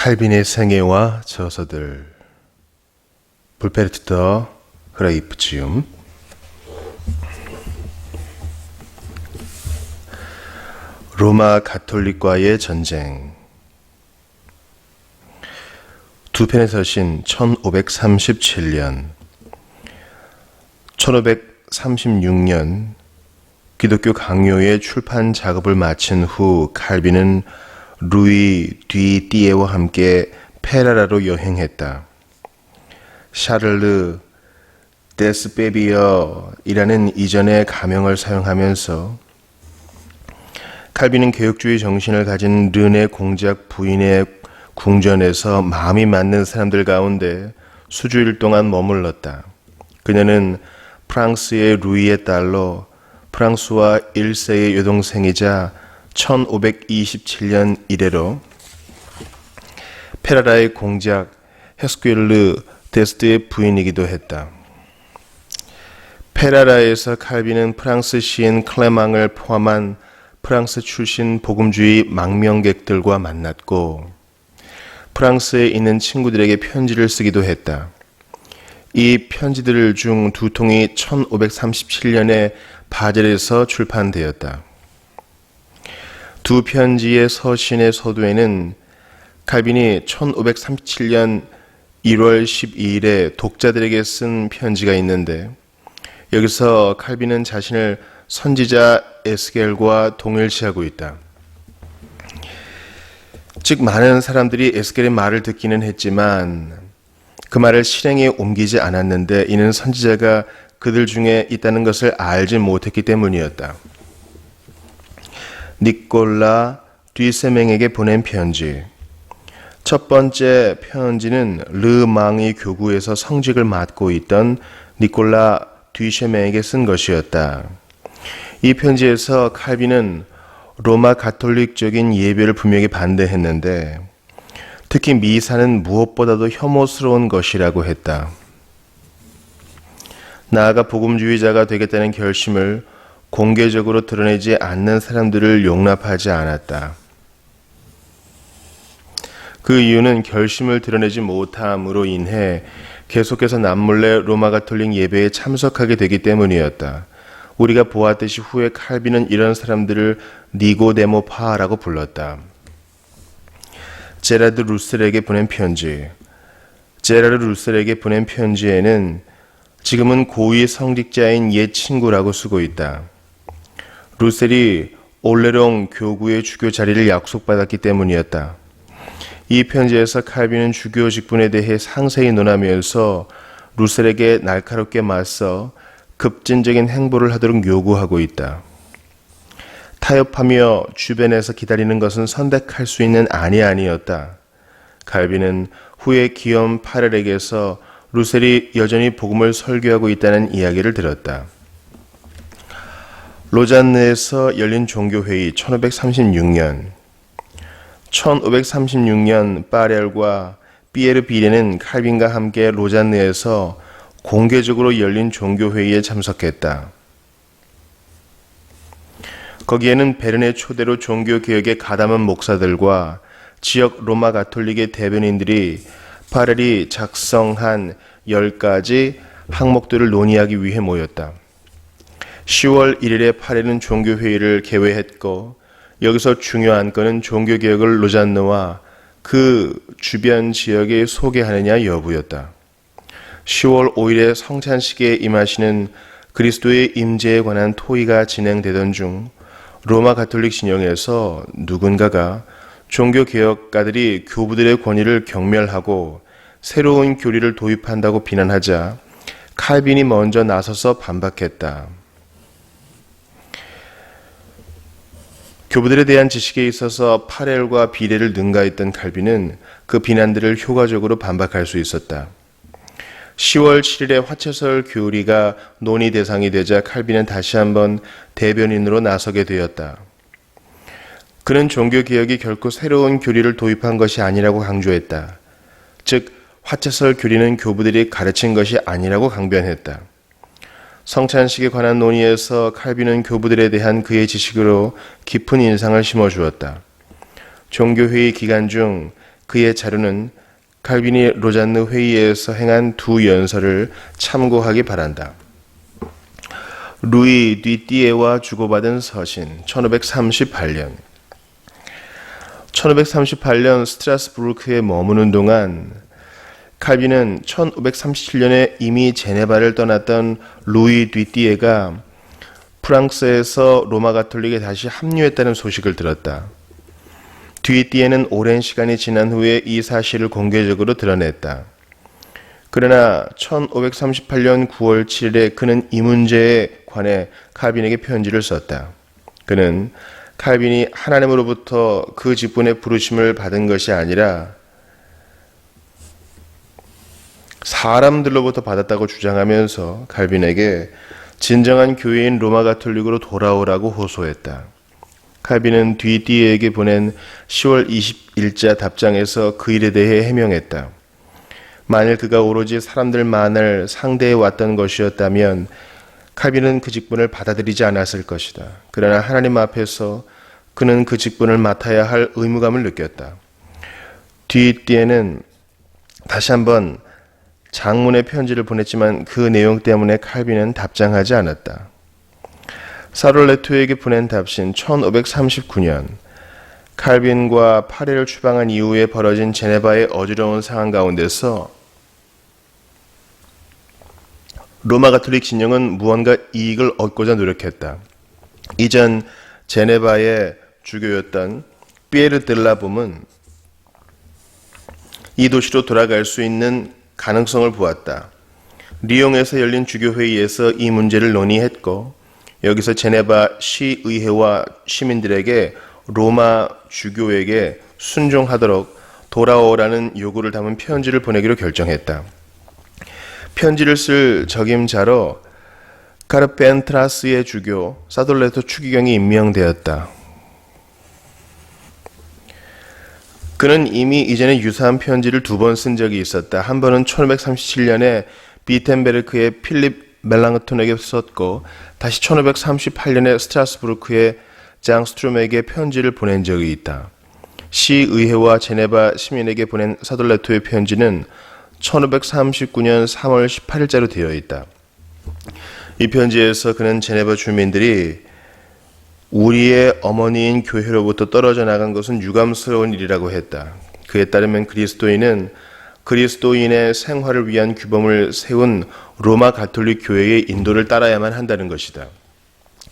칼빈의 생애와 저서들 불페르트 그레이프지움. 로마 가톨릭과의 전쟁. 두 편에 서신 1537년 1536년 기독교 강요의 출판 작업을 마친 후 칼빈은 루이 디 띠에와 함께 페라라로 여행했다. 샤를르 데스페비어이라는 이전의 가명을 사용하면서 칼빈은 개혁주의 정신을 가진 르네 공작 부인의 궁전에서 마음이 맞는 사람들 가운데 수주일 동안 머물렀다. 그녀는 프랑스의 루이의 딸로 프랑스와 1세의 여동생이자 1527년 이래로 페라라의 공작 헤스퀴르 데스트의 부인이기도 했다. 페라라에서 칼빈은 프랑스 시인 클레망을 포함한 프랑스 출신 복음주의 망명객들과 만났고 프랑스에 있는 친구들에게 편지를 쓰기도 했다. 이 편지들 중 두 통이 1537년에 바젤에서 출판되었다. 두 편지의 서신의 서두에는 칼빈이 1537년 1월 12일에 독자들에게 쓴 편지가 있는데 여기서 칼빈은 자신을 선지자 에스겔과 동일시하고 있다. 즉 많은 사람들이 에스겔의 말을 듣기는 했지만 그 말을 실행에 옮기지 않았는데 이는 선지자가 그들 중에 있다는 것을 알지 못했기 때문이었다. 니콜라 뒤세맹에게 보낸 편지. 첫 번째 편지는 르망이 교구에서 성직을 맡고 있던 니콜라 뒤세맹에게 쓴 것이었다. 이 편지에서 칼빈은 로마 가톨릭적인 예배를 분명히 반대했는데 특히 미사는 무엇보다도 혐오스러운 것이라고 했다. 나아가 복음주의자가 되겠다는 결심을 공개적으로 드러내지 않는 사람들을 용납하지 않았다. 그 이유는 결심을 드러내지 못함으로 인해 계속해서 남몰래 로마 가톨릭 예배에 참석하게 되기 때문이었다. 우리가 보았듯이 후에 칼빈은 이런 사람들을 니고데모파라고 불렀다. 제라드 루셀에게 보낸 편지. 제라드 루셀에게 보낸 편지에는 지금은 고위 성직자인 옛 친구라고 쓰고 있다. 루셀이 올레롱 교구의 주교 자리를 약속받았기 때문이었다. 이 편지에서 칼빈은 주교 직분에 대해 상세히 논하면서 루셀에게 날카롭게 맞서 급진적인 행보를 하도록 요구하고 있다. 타협하며 주변에서 기다리는 것은 선택할 수 있는 안이 아니었다. 칼빈은 후에 기욤 파렐에게서 루셀이 여전히 복음을 설교하고 있다는 이야기를 들었다. 로잔느에서 열린 종교회의 1536년 파렐과 피에르 비레는 칼빈과 함께 로잔느에서 공개적으로 열린 종교회의에 참석했다. 거기에는 베른의 초대로 종교개혁에 가담한 목사들과 지역 로마 가톨릭의 대변인들이 파렐이 작성한 10가지 항목들을 논의하기 위해 모였다. 10월 1일에 파렐은 종교회의를 개회했고 여기서 중요한 건은 종교개혁을 로잔느와 그 주변 지역에 소개하느냐 여부였다. 10월 5일에 성찬식에 임하시는 그리스도의 임재에 관한 토의가 진행되던 중 로마 가톨릭 진영에서 누군가가 종교개혁가들이 교부들의 권위를 경멸하고 새로운 교리를 도입한다고 비난하자 칼빈이 먼저 나서서 반박했다. 교부들에 대한 지식에 있어서 파렐과 비레를 능가했던 칼빈은 그 비난들을 효과적으로 반박할 수 있었다. 10월 7일에 화채설 교리가 논의 대상이 되자 칼빈은 다시 한번 대변인으로 나서게 되었다. 그는 종교개혁이 결코 새로운 교리를 도입한 것이 아니라고 강조했다. 즉 화채설 교리는 교부들이 가르친 것이 아니라고 강변했다. 성찬식에 관한 논의에서 칼빈은 교부들에 대한 그의 지식으로 깊은 인상을 심어주었다. 종교회의 기간 중 그의 자료는 칼빈이 로잔느 회의에서 행한 두 연설을 참고하기 바란다. 루이 뒤띠에와 주고받은 서신 1538년 1538년 스트라스부르크에 머무는 동안 칼빈은 1537년에 이미 제네바를 떠났던 루이 뒤띠에가 프랑스에서 로마 가톨릭에 다시 합류했다는 소식을 들었다. 뒤띠에는 오랜 시간이 지난 후에 이 사실을 공개적으로 드러냈다. 그러나 1538년 9월 7일에 그는 이 문제에 관해 칼빈에게 편지를 썼다. 그는 칼빈이 하나님으로부터 그 직분의 부르심을 받은 것이 아니라 사람들로부터 받았다고 주장하면서 칼빈에게 진정한 교회인 로마 가톨릭으로 돌아오라고 호소했다. 칼빈은 뒤띠에게 보낸 10월 21일자 답장에서 그 일에 대해 해명했다. 만일 그가 오로지 사람들만을 상대해 왔던 것이었다면 칼빈은 그 직분을 받아들이지 않았을 것이다. 그러나 하나님 앞에서 그는 그 직분을 맡아야 할 의무감을 느꼈다. 뒤띠에는 다시 한번 장문의 편지를 보냈지만 그 내용 때문에 칼빈은 답장하지 않았다. 사롤레토에게 보낸 답신 1539년 칼빈과 파리를 추방한 이후에 벌어진 제네바의 어지러운 상황 가운데서 로마 가톨릭 진영은 무언가 이익을 얻고자 노력했다. 이전 제네바의 주교였던 피에르 델라봄은 이 도시로 돌아갈 수 있는 가능성을 보았다. 리옹에서 열린 주교회의에서 이 문제를 논의했고 여기서 제네바 시의회와 시민들에게 로마 주교에게 순종하도록 돌아오라는 요구를 담은 편지를 보내기로 결정했다. 편지를 쓸 적임자로 카르펜트라스의 주교 사돌레토 추기경이 임명되었다. 그는 이미 이전에 유사한 편지를 두 번 쓴 적이 있었다. 한 번은 1537년에 비텐베르크의 필립 멜랑톤에게 썼고 다시 1538년에 스트라스부르크의 장스트롬에게 편지를 보낸 적이 있다. 시의회와 제네바 시민에게 보낸 사돌레토의 편지는 1539년 3월 18일자로 되어 있다. 이 편지에서 그는 제네바 주민들이 우리의 어머니인 교회로부터 떨어져 나간 것은 유감스러운 일이라고 했다. 그에 따르면 그리스도인은 그리스도인의 생활을 위한 규범을 세운 로마 가톨릭 교회의 인도를 따라야만 한다는 것이다.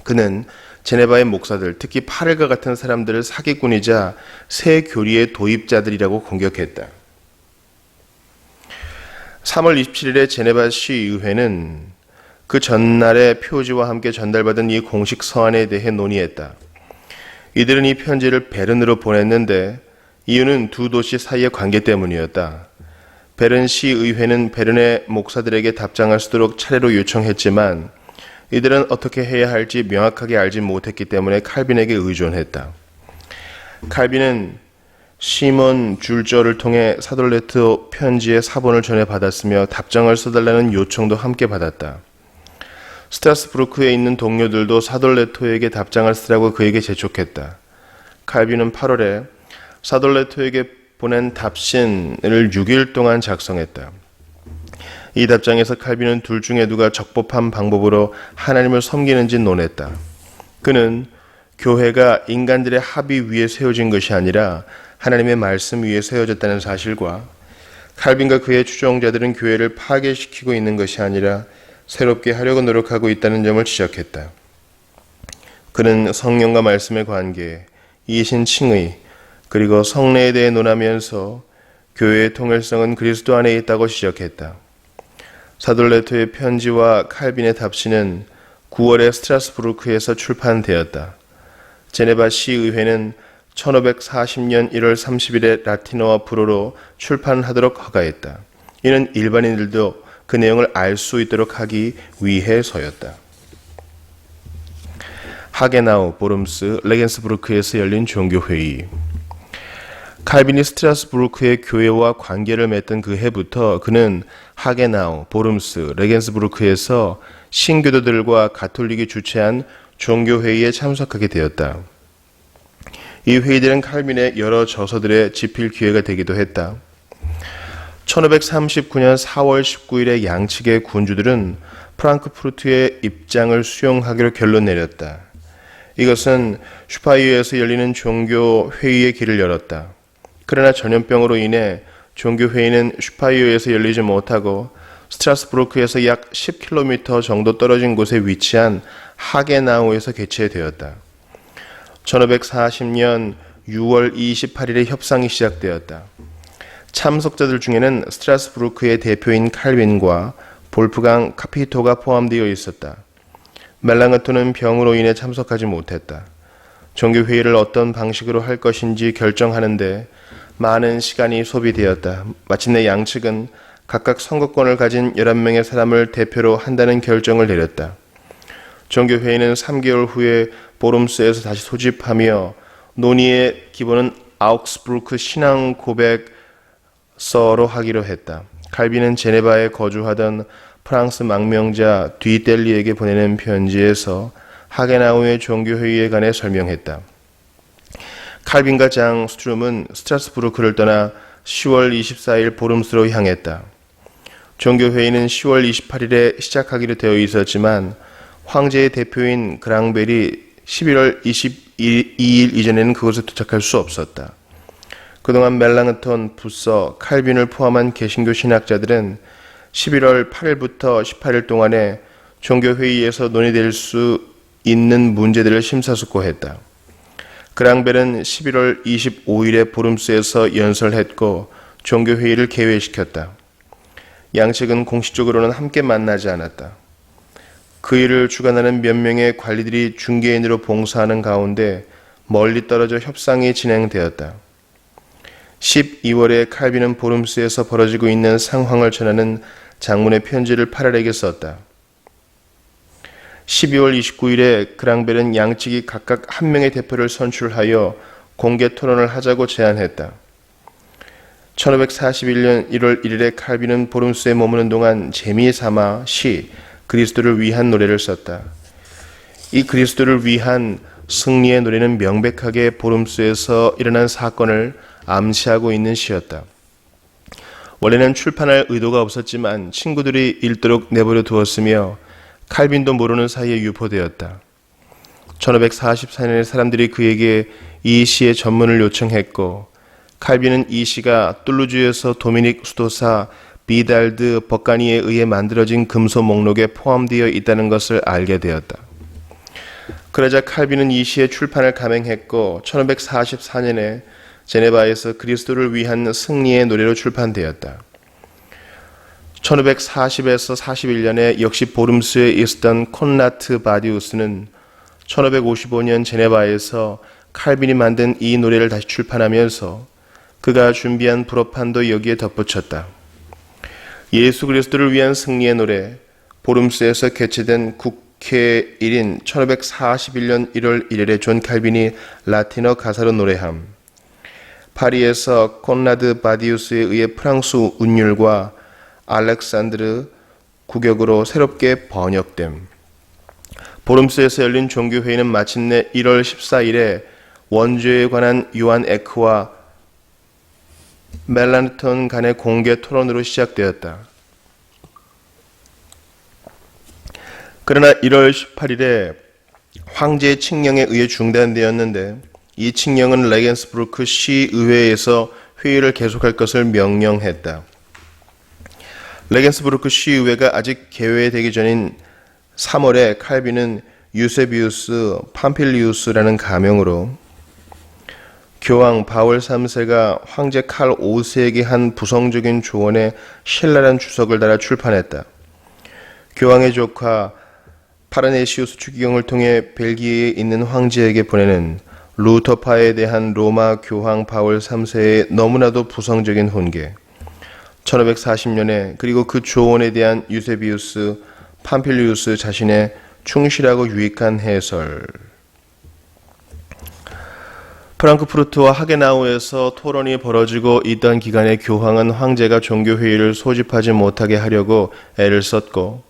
그는 제네바의 목사들, 특히 파렐과 같은 사람들을 사기꾼이자 새 교리의 도입자들이라고 공격했다. 3월 27일에 제네바 시의회는 그 전날의 표지와 함께 전달받은 이 공식 서한에 대해 논의했다. 이들은 이 편지를 베른으로 보냈는데 이유는 두 도시 사이의 관계 때문이었다. 베른 시의회는 베른의 목사들에게 답장을 쓰도록 차례로 요청했지만 이들은 어떻게 해야 할지 명확하게 알지 못했기 때문에 칼빈에게 의존했다. 칼빈은 시몬 줄저를 통해 사돌레토 편지의 사본을 전해받았으며 답장을 써달라는 요청도 함께 받았다. 스트라스부르크에 있는 동료들도 사돌레토에게 답장을 쓰라고 그에게 재촉했다. 칼빈은 8월에 사돌레토에게 보낸 답신을 6일 동안 작성했다. 이 답장에서 칼빈은 둘 중에 누가 적법한 방법으로 하나님을 섬기는지 논했다. 그는 교회가 인간들의 합의 위에 세워진 것이 아니라 하나님의 말씀 위에 세워졌다는 사실과 칼빈과 그의 추종자들은 교회를 파괴시키고 있는 것이 아니라 새롭게 하려고 노력하고 있다는 점을 지적했다. 그는 성령과 말씀의 관계, 이신 칭의, 그리고 성례에 대해 논하면서 교회의 통일성은 그리스도 안에 있다고 지적했다. 사돌레토의 편지와 칼빈의 답신은 9월에 스트라스부르크에서 출판되었다. 제네바 시의회는 1540년 1월 30일에 라틴어와 불어로 출판하도록 허가했다. 이는 일반인들도 그 내용을 알 수 있도록 하기 위해서였다. 하게나우, 보름스, 레겐스부르크에서 열린 종교회의. 칼빈이 스트라스부르크의 교회와 관계를 맺던 그 해부터 그는 하게나우, 보름스, 레겐스부르크에서 신교도들과 가톨릭이 주최한 종교회의에 참석하게 되었다. 이 회의들은 칼빈의 여러 저서들에 집필 기회가 되기도 했다. 1539년 4월 19일에 양측의 군주들은 프랑크푸르트의 입장을 수용하기로 결론 내렸다. 이것은 슈파이어에서 열리는 종교 회의의 길을 열었다. 그러나 전염병으로 인해 종교 회의는 슈파이어에서 열리지 못하고 스트라스부르크에서 약 10km 정도 떨어진 곳에 위치한 하게나우에서 개최되었다. 1540년 6월 28일에 협상이 시작되었다. 참석자들 중에는 스트라스부르크의 대표인 칼빈과 볼프강 카피토가 포함되어 있었다. 멜랑흐톤은 병으로 인해 참석하지 못했다. 종교회의를 어떤 방식으로 할 것인지 결정하는데 많은 시간이 소비되었다. 마침내 양측은 각각 선거권을 가진 11명의 사람을 대표로 한다는 결정을 내렸다. 종교회의는 3개월 후에 보름스에서 다시 소집하며 논의의 기본은 아우크스부르크 신앙 고백서로 하기로 했다. 칼빈은 제네바에 거주하던 프랑스 망명자 뒤뗄리에게 보내는 편지에서 하게나우의 종교회의에 관해 설명했다. 칼빈과 장 스트룸은 스트라스부르크를 떠나 10월 24일 보름스로 향했다. 종교회의는 10월 28일에 시작하기로 되어 있었지만 황제의 대표인 그랑벨이 11월 22일 이전에는 그곳에 도착할 수 없었다. 그동안 멜랑흐톤, 부서, 칼빈을 포함한 개신교 신학자들은 11월 8일부터 18일 동안에 종교회의에서 논의될 수 있는 문제들을 심사숙고했다. 그랑벨은 11월 25일에 보름스에서 연설했고 종교회의를 개회시켰다. 양측은 공식적으로는 함께 만나지 않았다. 그 일을 주관하는 몇 명의 관리들이 중개인으로 봉사하는 가운데 멀리 떨어져 협상이 진행되었다. 12월에 칼빈은 보름스에서 벌어지고 있는 상황을 전하는 장문의 편지를 파랄에게 썼다. 12월 29일에 그랑벨은 양측이 각각 한 명의 대표를 선출하여 공개 토론을 하자고 제안했다. 1541년 1월 1일에 칼빈은 보름스에 머무는 동안 재미삼아 시 그리스도를 위한 노래를 썼다. 이 그리스도를 위한 승리의 노래는 명백하게 보름스에서 일어난 사건을 암시하고 있는 시였다. 원래는 출판할 의도가 없었지만 친구들이 읽도록 내버려 두었으며 칼빈도 모르는 사이에 유포되었다. 1544년에 사람들이 그에게 이 시의 전문을 요청했고 칼빈은 이 시가 툴루즈에서 도미닉 수도사 비달드 버가니에 의해 만들어진 금소 목록에 포함되어 있다는 것을 알게 되었다. 그러자 칼빈은 이 시의 출판을 감행했고 1544년에 제네바에서 그리스도를 위한 승리의 노래로 출판되었다. 1540에서 41년에 역시 보름스에 있었던 콘라트 바디우스는 1555년 제네바에서 칼빈이 만든 이 노래를 다시 출판하면서 그가 준비한 불어판도 여기에 덧붙였다. 예수 그리스도를 위한 승리의 노래, 보름스에서 개최된 국회 일인 1541년 1월 1일에 존 칼빈이 라틴어 가사로 노래함. 파리에서 콘라드 바디우스에 의해 프랑스 운율과 알렉산드르 국역으로 새롭게 번역됨. 보름스에서 열린 종교회의는 마침내 1월 14일에 원죄에 관한 요한 에크와 멜랑흐톤 간의 공개 토론으로 시작되었다. 그러나 1월 18일에 황제의 칙령에 의해 중단되었는데 이 칙령은 레겐스부르크 시의회에서 회의를 계속할 것을 명령했다. 레겐스부르크 시의회가 아직 개회되기 전인 3월에 칼빈은 유세비우스 팜필리우스라는 가명으로 교황 바울 3세가 황제 칼 5세에게 한 부성적인 조언에 신랄한 주석을 달아 출판했다. 교황의 조카 파라네시우스 추기경을 통해 벨기에에 있는 황제에게 보내는 루터파에 대한 로마 교황 바울 3세의 너무나도 부성적인 훈계. 1540년에 그리고 그 조언에 대한 유세비우스 팜필리우스 자신의 충실하고 유익한 해설. 프랑크푸르트와 하게나우에서 토론이 벌어지고 있던 기간에 교황은 황제가 종교회의를 소집하지 못하게 하려고 애를 썼고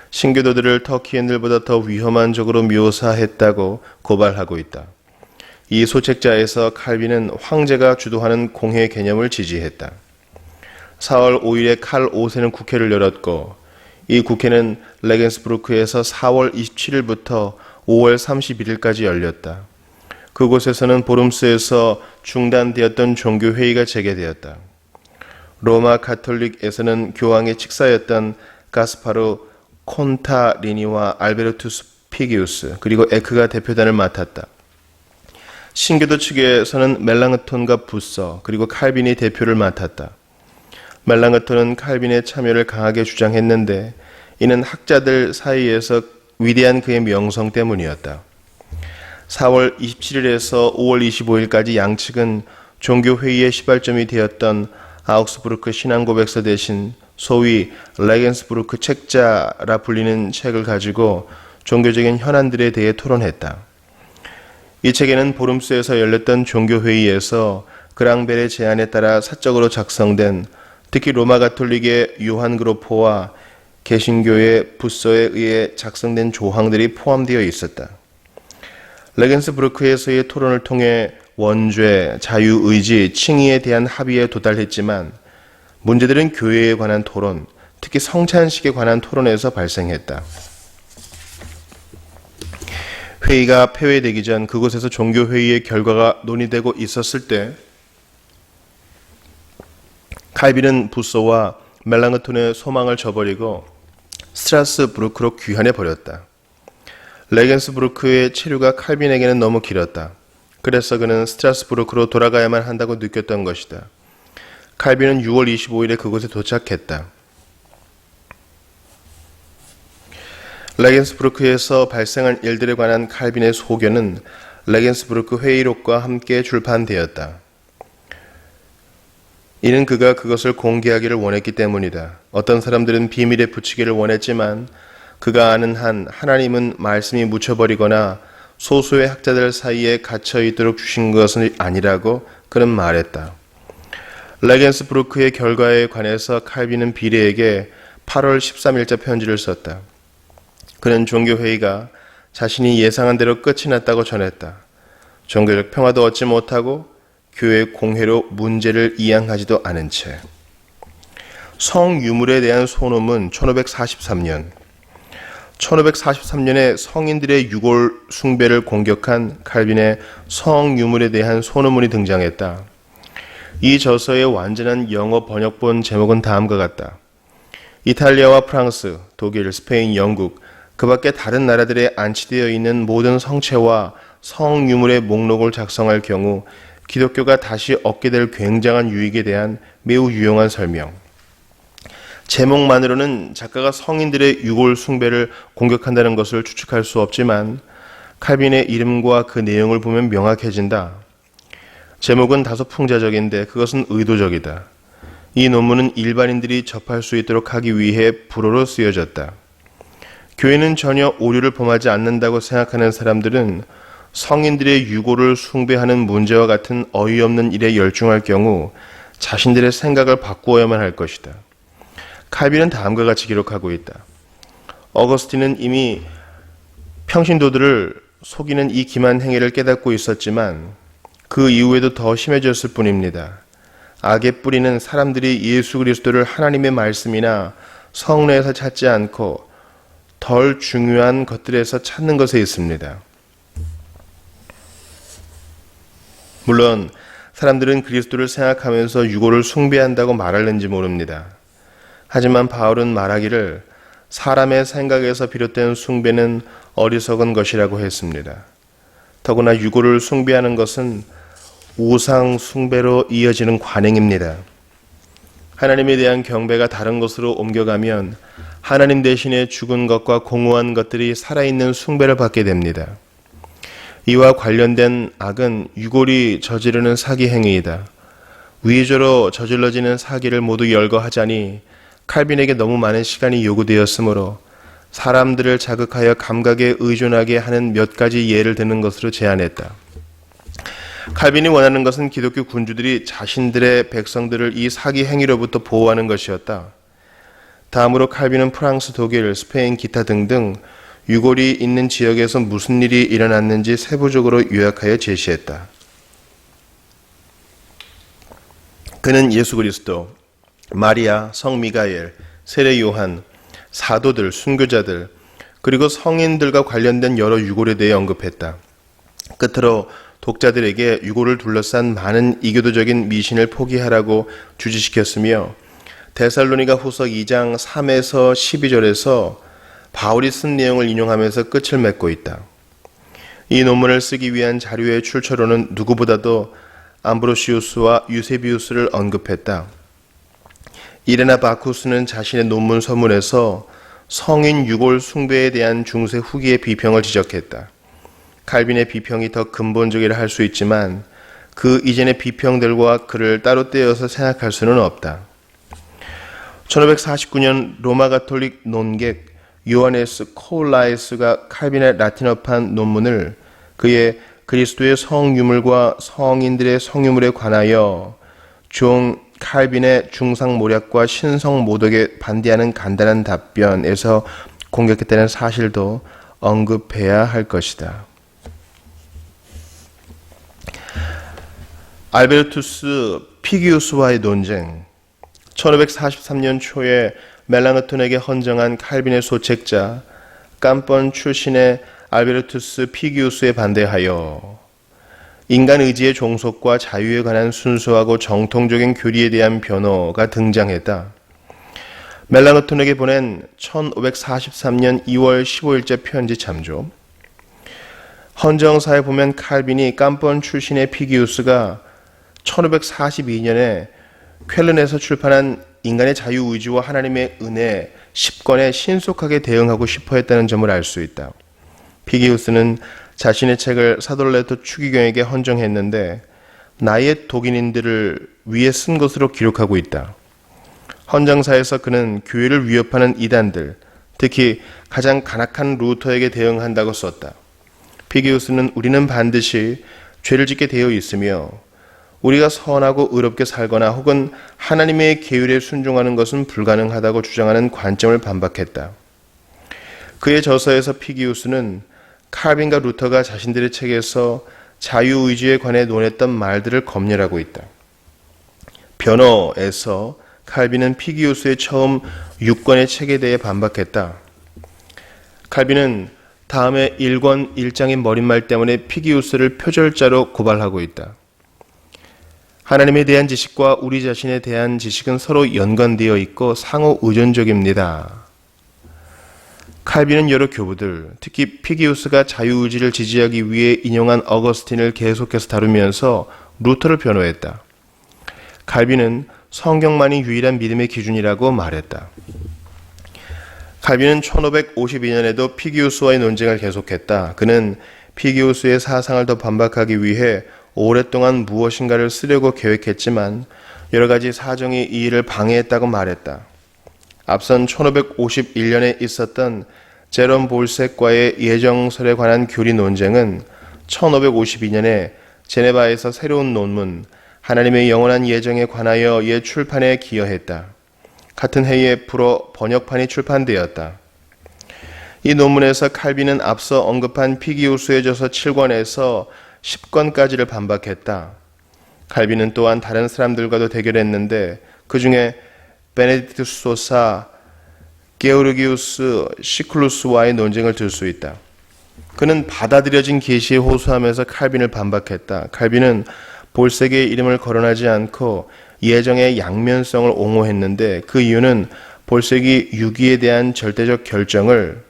신교도들을 터키인들보다 더 위험한 적으로 묘사했다고 고발하고 있다. 이 소책자에서 칼빈은 황제가 주도하는 공회 개념을 지지했다. 4월 5일에 칼 5세는 국회를 열었고 이 국회는 레겐스부르크에서 4월 27일부터 5월 31일까지 열렸다. 그곳에서는 보름스에서 중단되었던 종교회의가 재개되었다. 로마 가톨릭에서는 교황의 칙사였던 가스파르 콘타리니와 알베르투스 피기우스 그리고 에크가 대표단을 맡았다. 신교도 측에서는 멜랑흐톤과 부서 그리고 칼빈이 대표를 맡았다. 멜랑흐톤은 칼빈의 참여를 강하게 주장했는데 이는 학자들 사이에서 위대한 그의 명성 때문이었다. 4월 27일에서 5월 25일까지 양측은 종교회의의 시발점이 되었던 아우크스부르크 신앙고백서 대신 소위 레겐스부르크 책자라 불리는 책을 가지고 종교적인 현안들에 대해 토론했다. 이 책에는 보름스에서 열렸던 종교회의에서 그랑벨의 제안에 따라 사적으로 작성된 특히 로마 가톨릭의 요한 그로포와 개신교의 부서에 의해 작성된 조항들이 포함되어 있었다. 레겐스부르크에서의 토론을 통해 원죄, 자유의지, 칭의에 대한 합의에 도달했지만 문제들은 교회에 관한 토론, 특히 성찬식에 관한 토론에서 발생했다. 회의가 폐회되기 전 그곳에서 종교회의의 결과가 논의되고 있었을 때 칼빈은 부서와 멜랑흐톤의 소망을 저버리고 스트라스부르크로 귀환해 버렸다. 레겐스부르크의 체류가 칼빈에게는 너무 길었다. 그래서 그는 스트라스부르크로 돌아가야만 한다고 느꼈던 것이다. 칼빈은 6월 25일에 그곳에 도착했다. 레겐스부르크에서 발생한 일들에 관한 칼빈의 소견은 레겐스부르크 회의록과 함께 출판되었다. 이는 그가 그것을 공개하기를 원했기 때문이다. 어떤 사람들은 비밀에 붙이기를 원했지만 그가 아는 한 하나님은 말씀이 묻혀버리거나 소수의 학자들 사이에 갇혀 있도록 주신 것은 아니라고 그는 말했다. 레겐스부르크의 결과에 관해서 칼빈은 비례에게 8월 13일자 편지를 썼다. 그는 종교회의가 자신이 예상한 대로 끝이 났다고 전했다. 종교적 평화도 얻지 못하고 교회 공회로 문제를 이양하지도 않은 채. 성유물에 대한 소놈은 1543년. 1543년에 성인들의 유골 숭배를 공격한 칼빈의 성유물에 대한 소논문이 등장했다. 이 저서의 완전한 영어 번역본 제목은 다음과 같다. 이탈리아와 프랑스, 독일, 스페인, 영국, 그 밖에 다른 나라들에 안치되어 있는 모든 성체와 성유물의 목록을 작성할 경우 기독교가 다시 얻게 될 굉장한 유익에 대한 매우 유용한 설명. 제목만으로는 작가가 성인들의 유골 숭배를 공격한다는 것을 추측할 수 없지만 칼빈의 이름과 그 내용을 보면 명확해진다. 제목은 다소 풍자적인데 그것은 의도적이다. 이 논문은 일반인들이 접할 수 있도록 하기 위해 불어로 쓰여졌다. 교회는 전혀 오류를 범하지 않는다고 생각하는 사람들은 성인들의 유골을 숭배하는 문제와 같은 어이없는 일에 열중할 경우 자신들의 생각을 바꾸어야만 할 것이다. 칼빈은 다음과 같이 기록하고 있다. 어거스틴은 이미 평신도들을 속이는 이 기만 행위를 깨닫고 있었지만 그 이후에도 더 심해졌을 뿐입니다. 악의 뿌리는 사람들이 예수 그리스도를 하나님의 말씀이나 성례에서 찾지 않고 덜 중요한 것들에서 찾는 것에 있습니다. 물론 사람들은 그리스도를 생각하면서 유골을 숭배한다고 말하는지 모릅니다. 하지만 바울은 말하기를 사람의 생각에서 비롯된 숭배는 어리석은 것이라고 했습니다. 더구나 유골을 숭배하는 것은 우상 숭배로 이어지는 관행입니다. 하나님에 대한 경배가 다른 것으로 옮겨가면 하나님 대신에 죽은 것과 공허한 것들이 살아있는 숭배를 받게 됩니다. 이와 관련된 악은 유골이 저지르는 사기 행위이다. 위조로 저질러지는 사기를 모두 열거하자니 칼빈에게 너무 많은 시간이 요구되었으므로 사람들을 자극하여 감각에 의존하게 하는 몇 가지 예를 드는 것으로 제안했다. 칼빈이 원하는 것은 기독교 군주들이 자신들의 백성들을 이 사기 행위로부터 보호하는 것이었다. 다음으로 칼빈은 프랑스, 독일, 스페인, 기타 등등 유골이 있는 지역에서 무슨 일이 일어났는지 세부적으로 요약하여 제시했다. 그는 예수 그리스도, 마리아, 성 미가엘, 세례 요한, 사도들, 순교자들, 그리고 성인들과 관련된 여러 유골에 대해 언급했다. 끝으로 독자들에게 유골을 둘러싼 많은 이교도적인 미신을 포기하라고 주지시켰으며 데살로니가 후서 2장 3에서 12절에서 바울이 쓴 내용을 인용하면서 끝을 맺고 있다. 이 논문을 쓰기 위한 자료의 출처로는 누구보다도 암브로시우스와 유세비우스를 언급했다. 이레나 바쿠스는 자신의 논문 서문에서 성인 유골 숭배에 대한 중세 후기의 비평을 지적했다. 칼빈의 비평이 더 근본적이라 할 수 있지만 그 이전의 비평들과 그를 따로 떼어서 생각할 수는 없다. 1549년 로마 가톨릭 논객 요하네스 코울라에스가 칼빈의 라틴어판 논문을 그의 그리스도의 성유물과 성인들의 성유물에 관하여 종 칼빈의 중상모략과 신성모독에 반대하는 간단한 답변에서 공격했다는 사실도 언급해야 할 것이다. 알베르투스 피기우스와의 논쟁. 1543년 초에 멜랑흐톤에게 헌정한 칼빈의 소책자 깜번 출신의 알베르투스 피기우스에 반대하여 인간 의지의 종속과 자유에 관한 순수하고 정통적인 교리에 대한 변호가 등장했다. 멜랑흐톤에게 보낸 1543년 2월 15일째 편지 참조. 헌정사에 보면 칼빈이 깜번 출신의 피기우스가 1542년에 쾰른에서 출판한 인간의 자유의지와 하나님의 은혜 10권에 신속하게 대응하고 싶어 했다는 점을 알 수 있다. 피기우스는 자신의 책을 사돌레토 추기경에게 헌정했는데 나의 독인인들을 위해 쓴 것으로 기록하고 있다. 헌정사에서 그는 교회를 위협하는 이단들, 특히 가장 간악한 루터에게 대응한다고 썼다. 피기우스는 우리는 반드시 죄를 짓게 되어 있으며 우리가 선하고 의롭게 살거나 혹은 하나님의 계율에 순종하는 것은 불가능하다고 주장하는 관점을 반박했다. 그의 저서에서 피기우스는 칼빈과 루터가 자신들의 책에서 자유의지에 관해 논했던 말들을 검열하고 있다. 변호에서 칼빈은 피기우스의 처음 6권의 책에 대해 반박했다. 칼빈은 다음에 1권 1장의 머릿말 때문에 피기우스를 표절자로 고발하고 있다. 하나님에 대한 지식과 우리 자신에 대한 지식은 서로 연관되어 있고 상호 의존적입니다. 칼빈은 여러 교부들, 특히 피기우스가 자유의지를 지지하기 위해 인용한 어거스틴을 계속해서 다루면서 루터를 변호했다. 칼빈은 성경만이 유일한 믿음의 기준이라고 말했다. 칼빈은 1552년에도 피기우스와의 논쟁을 계속했다. 그는 피기우스의 사상을 더 반박하기 위해 오랫동안 무엇인가를 쓰려고 계획했지만 여러 가지 사정이 이 일을 방해했다고 말했다. 앞선 1551년에 있었던 제롬 볼색과의 예정설에 관한 교리 논쟁은 1552년에 제네바에서 새로운 논문 하나님의 영원한 예정에 관하여의 출판에 기여했다. 같은 해에 불어 번역판이 출판되었다. 이 논문에서 칼빈은 앞서 언급한 피기우스의 저서 7권에서 10권까지를 반박했다. 칼빈은 또한 다른 사람들과도 대결했는데 그 중에 베네딕투스 소사, 게오르기우스 시클루스와의 논쟁을 들 수 있다. 그는 받아들여진 계시에 호소하면서 칼빈을 반박했다. 칼빈은 볼색의 이름을 거론하지 않고 예정의 양면성을 옹호했는데 그 이유는 볼색이 유기에 대한 절대적 결정을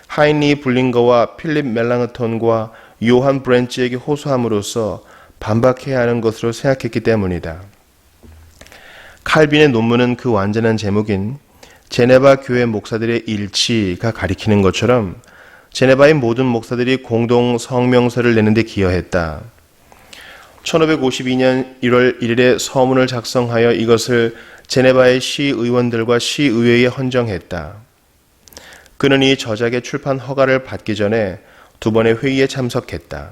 하인리 블링거와 필립 멜랑흐톤과 요한 브렌치에게 호소함으로써 반박해야 하는 것으로 생각했기 때문이다. 칼빈의 논문은 그 완전한 제목인 제네바 교회 목사들의 일치가 가리키는 것처럼 제네바의 모든 목사들이 공동 성명서를 내는 데 기여했다. 1552년 1월 1일에 서문을 작성하여 이것을 제네바의 시의원들과 시의회에 헌정했다. 그는 이 저작의 출판 허가를 받기 전에 2번의 회의에 참석했다.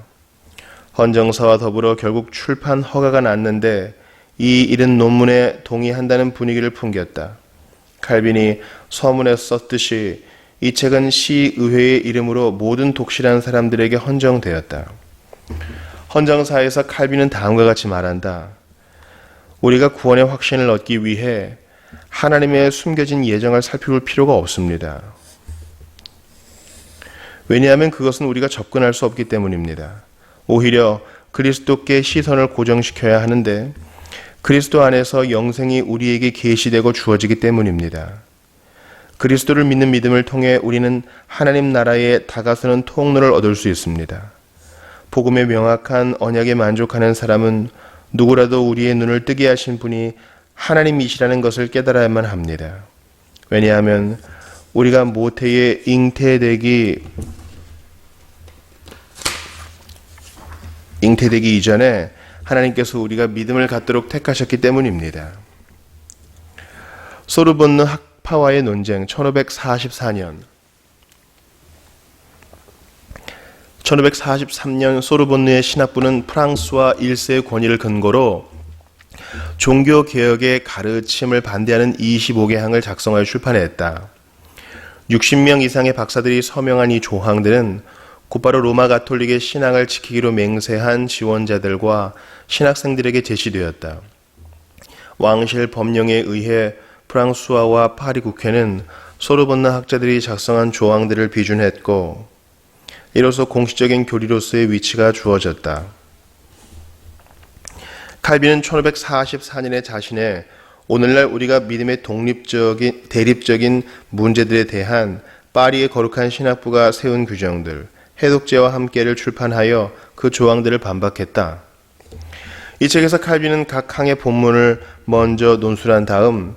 헌정사와 더불어 결국 출판 허가가 났는데 이 일은 논문에 동의한다는 분위기를 풍겼다. 칼빈이 서문에 썼듯이 이 책은 시의회의 이름으로 모든 독실한 사람들에게 헌정되었다. 헌정사에서 칼빈은 다음과 같이 말한다. 우리가 구원의 확신을 얻기 위해 하나님의 숨겨진 예정을 살펴볼 필요가 없습니다. 왜냐하면 그것은 우리가 접근할 수 없기 때문입니다. 오히려 그리스도께 시선을 고정시켜야 하는데 그리스도 안에서 영생이 우리에게 계시되고 주어지기 때문입니다. 그리스도를 믿는 믿음을 통해 우리는 하나님 나라에 다가서는 통로를 얻을 수 있습니다. 복음의 명확한 언약에 만족하는 사람은 누구라도 우리의 눈을 뜨게 하신 분이 하나님이시라는 것을 깨달아야만 합니다. 왜냐하면 우리가 모태에 잉태되기 이전에 하나님께서 우리가 믿음을 갖도록 택하셨기 때문입니다. 소르본느 학파와의 논쟁 1544년 1543년 소르본느의 신학부는 프랑스와 1세의 권위를 근거로 종교개혁의 가르침을 반대하는 25개 항을 작성하여 출판했다. 60명 이상의 박사들이 서명한 이 조항들은 곧바로 로마 가톨릭의 신앙을 지키기로 맹세한 지원자들과 신학생들에게 제시되었다. 왕실 법령에 의해 프랑수아와 파리 국회는 소르본느 학자들이 작성한 조항들을 비준했고 이로써 공식적인 교리로서의 위치가 주어졌다. 칼빈은 1544년에 자신의 오늘날 우리가 믿음의 대립적인 문제들에 대한 파리의 거룩한 신학부가 세운 규정들, 해독제와 함께를 출판하여 그 조항들을 반박했다. 이 책에서 칼빈은 각 항의 본문을 먼저 논술한 다음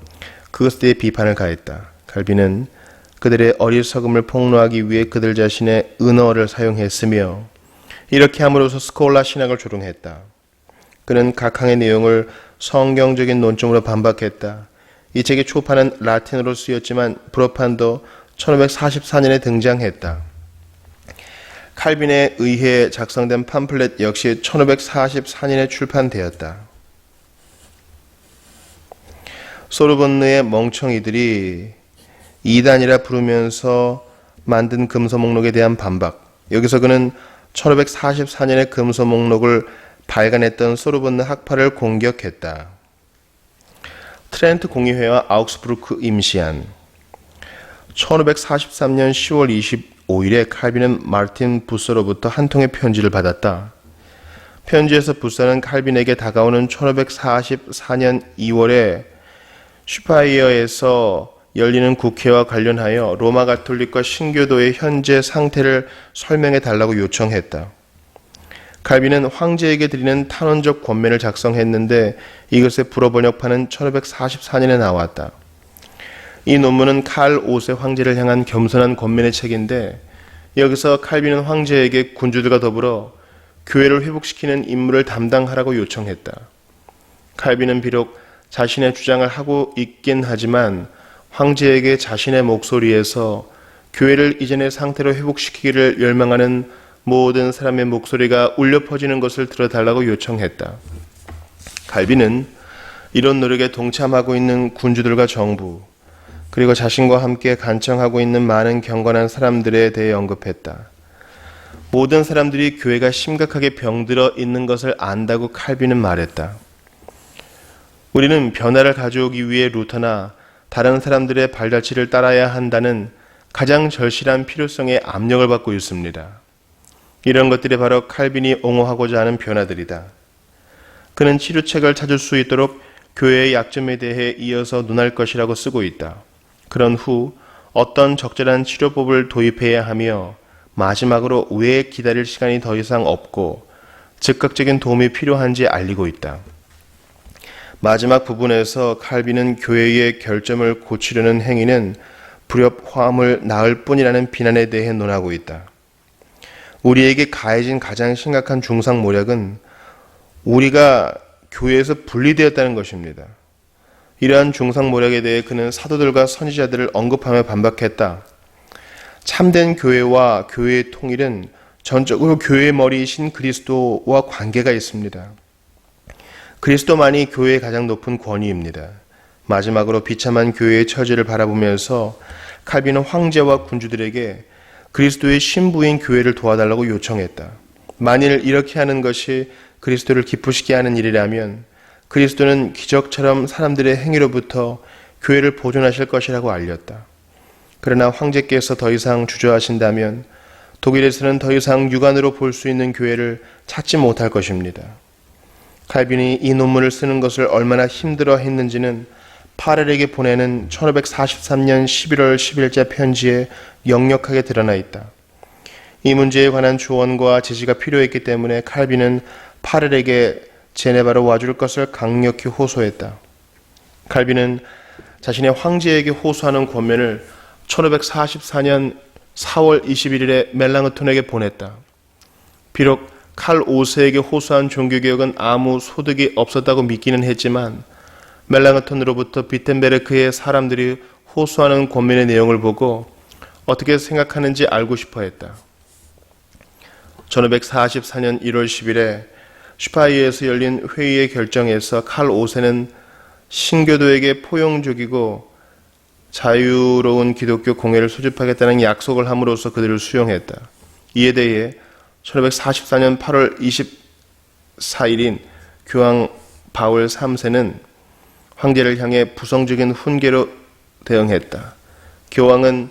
그것에 대해 비판을 가했다. 칼빈은 그들의 어리석음을 폭로하기 위해 그들 자신의 은어를 사용했으며 이렇게 함으로써 스콜라 신학을 조롱했다. 그는 각 항의 내용을 성경적인 논점으로 반박했다. 이 책의 초판은 라틴어로 쓰였지만 브로판도 1544년에 등장했다. 칼빈에 의해 작성된 팜플렛 역시 1544년에 출판되었다. 소르본느의 멍청이들이 이단이라 부르면서 만든 금서 목록에 대한 반박. 여기서 그는 1544년에 금서 목록을 발간했던 소르본느 학파를 공격했다. 트렌트 공의회와 아우크스부르크 임시안 1543년 10월 25일에 칼빈은 마르틴 부서로부터 한 통의 편지를 받았다. 편지에서 부서는 칼빈에게 다가오는 1544년 2월에 슈파이어에서 열리는 국회와 관련하여 로마 가톨릭과 신교도의 현재 상태를 설명해 달라고 요청했다. 칼빈은 황제에게 드리는 탄원적 권면을 작성했는데 이것의 불어 번역판은 1544년에 나왔다. 이 논문은 칼 5세 황제를 향한 겸손한 권면의 책인데 여기서 칼빈은 황제에게 군주들과 더불어 교회를 회복시키는 임무를 담당하라고 요청했다. 칼빈은 비록 자신의 주장을 하고 있긴 하지만 황제에게 자신의 목소리에서 교회를 이전의 상태로 회복시키기를 열망하는 모든 사람의 목소리가 울려 퍼지는 것을 들어달라고 요청했다. 칼빈은 이런 노력에 동참하고 있는 군주들과 정부, 그리고 자신과 함께 간청하고 있는 많은 경건한 사람들에 대해 언급했다. 모든 사람들이 교회가 심각하게 병들어 있는 것을 안다고 칼빈은 말했다. 우리는 변화를 가져오기 위해 루터나 다른 사람들의 발자취를 따라야 한다는 가장 절실한 필요성의 압력을 받고 있습니다. 이런 것들이 바로 칼빈이 옹호하고자 하는 변화들이다. 그는 치료책을 찾을 수 있도록 교회의 약점에 대해 이어서 논할 것이라고 쓰고 있다. 그런 후 어떤 적절한 치료법을 도입해야 하며 마지막으로 왜 기다릴 시간이 더 이상 없고 즉각적인 도움이 필요한지 알리고 있다. 마지막 부분에서 칼빈은 교회의 결점을 고치려는 행위는 불협화음을 낳을 뿐이라는 비난에 대해 논하고 있다. 우리에게 가해진 가장 심각한 중상모략은 우리가 교회에서 분리되었다는 것입니다. 이러한 중상모략에 대해 그는 사도들과 선지자들을 언급하며 반박했다. 참된 교회와 교회의 통일은 전적으로 교회의 머리이신 그리스도와 관계가 있습니다. 그리스도만이 교회의 가장 높은 권위입니다. 마지막으로 비참한 교회의 처지를 바라보면서 칼빈은 황제와 군주들에게 그리스도의 신부인 교회를 도와달라고 요청했다. 만일 이렇게 하는 것이 그리스도를 기쁘시게 하는 일이라면 그리스도는 기적처럼 사람들의 행위로부터 교회를 보존하실 것이라고 알렸다. 그러나 황제께서 더 이상 주저하신다면 독일에서는 더 이상 육안으로 볼 수 있는 교회를 찾지 못할 것입니다. 칼빈이 이 논문을 쓰는 것을 얼마나 힘들어 했는지는 파렐에게 보내는 1543년 11월 10일자 편지에 역력하게 드러나 있다. 이 문제에 관한 조언과 제시가 필요했기 때문에 칼빈은 파렐에게 제네바로 와줄 것을 강력히 호소했다. 칼빈은 자신의 황제에게 호소하는 권면을 1544년 4월 21일에 멜랑흐톤에게 보냈다. 비록 칼 5세에게 호소한 종교개혁은 아무 소득이 없었다고 믿기는 했지만 멜랑흐톤으로부터 비텐베르크의 사람들이 호소하는 권면의 내용을 보고 어떻게 생각하는지 알고 싶어 했다. 1544년 1월 10일에 슈파이에서 열린 회의의 결정에서 칼 5세는 신교도에게 포용적이고 자유로운 기독교 공예를 수집하겠다는 약속을 함으로써 그들을 수용했다. 이에 대해 1544년 8월 24일인 교황 바울 3세는 황제를 향해 부정적인 훈계로 대응했다. 교황은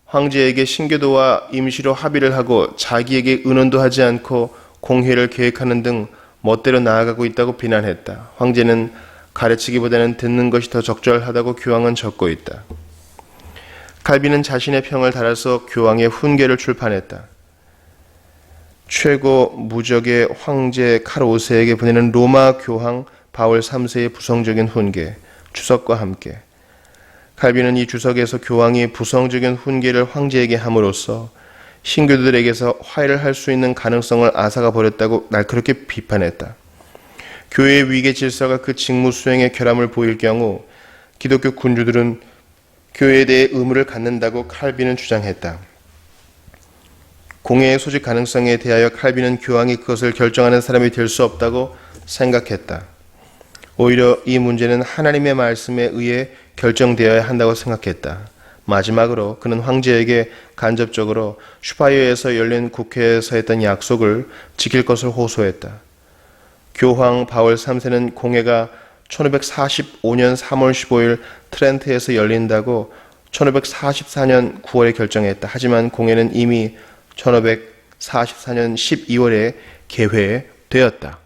황제에게 신교도와 임시로 합의를 하고 자기에게 의논도 하지 않고 공회를 계획하는 등 멋대로 나아가고 있다고 비난했다. 황제는 가르치기보다는 듣는 것이 더 적절하다고 교황은 적고 있다. 칼빈은 자신의 평을 달아서 교황의 훈계를 출판했다. 최고 무적의 황제 칼 5세에게 보내는 로마 교황 바울 3세의 부정적인 훈계, 주석과 함께. 칼빈은 이 주석에서 교황이 부정적인 훈계를 황제에게 함으로써 신교도들에게서 화해를 할 수 있는 가능성을 앗아가 버렸다고 날카롭게 비판했다. 교회의 위계 질서가 그 직무 수행에 결함을 보일 경우 기독교 군주들은 교회에 대해 의무를 갖는다고 칼빈은 주장했다. 공예의 소집 가능성에 대하여 칼빈은 교황이 그것을 결정하는 사람이 될 수 없다고 생각했다. 오히려 이 문제는 하나님의 말씀에 의해 결정되어야 한다고 생각했다. 마지막으로 그는 황제에게 간접적으로 슈파이어에서 열린 국회에서 했던 약속을 지킬 것을 호소했다. 교황 바울 3세는 공회가 1545년 3월 15일 트렌트에서 열린다고 1544년 9월에 결정했다. 하지만 공회는 이미 1544년 12월에 개회되었다.